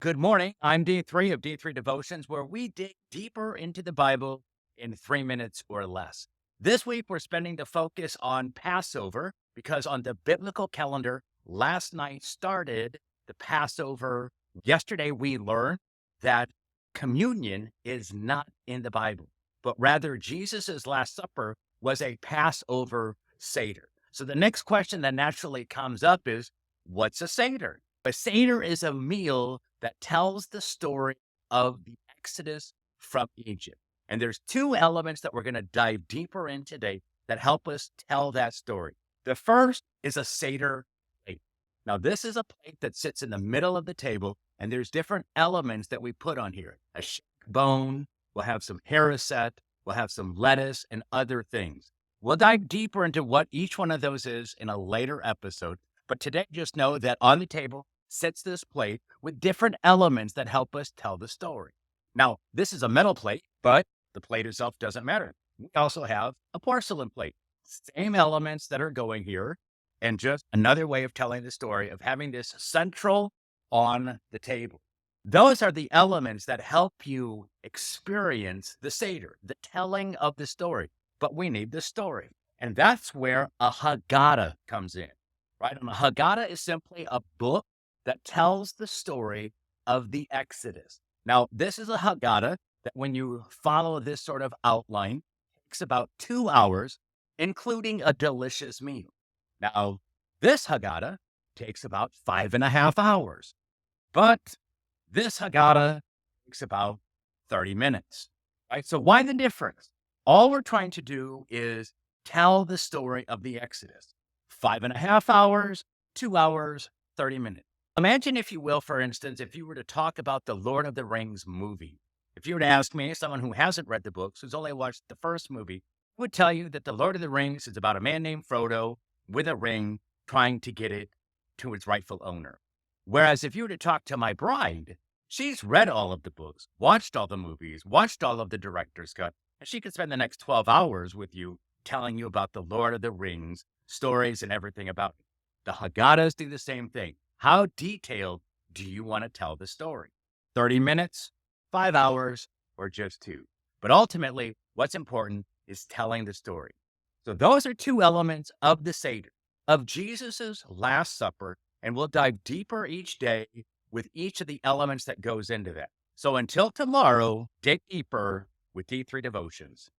Good morning. I'm D3 of D3 Devotions, where we dig deeper into the Bible in 3 minutes or less. This week, we're spending the focus on Passover because on the biblical calendar, last night started the Passover. Yesterday, we learned that communion is not in the Bible, but rather Jesus's Last Supper was a Passover Seder. So the next question that naturally comes up is, what's a Seder? A Seder is a meal that tells the story of the Exodus from Egypt. And there's two elements that we're going to dive deeper in today that help us tell that story. The first is a Seder plate. Now, this is a plate that sits in the middle of the table, and there's different elements that we put on here. A shank bone, we'll have some haricot, we'll have some lettuce, and other things. We'll dive deeper into what each one of those is in a later episode. But today, just know that on the table sits this plate with different elements that help us tell the story. Now, this is a metal plate, but the plate itself doesn't matter. We also have a porcelain plate. Same elements that are going here, and just another way of telling the story of having this central on the table. Those are the elements that help you experience the Seder, the telling of the story. But we need the story. And that's where a Haggadah comes in. Right? And a Haggadah is simply a book that tells the story of the Exodus. Now, this is a Haggadah that when you follow this sort of outline, takes about 2 hours, including a delicious meal. Now, this Haggadah takes about 5.5 hours, but this Haggadah takes about 30 minutes, right? So why the difference? All we're trying to do is tell the story of the Exodus. 5.5 hours, 2 hours, 30 minutes. Imagine, if you will, for instance, if you were to talk about the Lord of the Rings movie. If you were to ask me, someone who hasn't read the books, who's only watched the first movie, I would tell you that the Lord of the Rings is about a man named Frodo with a ring trying to get it to its rightful owner. Whereas if you were to talk to my bride, she's read all of the books, watched all the movies, watched all of the director's cut, and she could spend the next 12 hours with you telling you about the Lord of the Rings, stories and everything about it. The Haggadahs do the same thing. How detailed do you want to tell the story? 30 minutes, 5 hours, or just 2? But ultimately, what's important is telling the story. So those are two elements of the Seder, of Jesus's Last Supper, and we'll dive deeper each day with each of the elements that goes into that. So until tomorrow, dig deeper with D3 Devotions.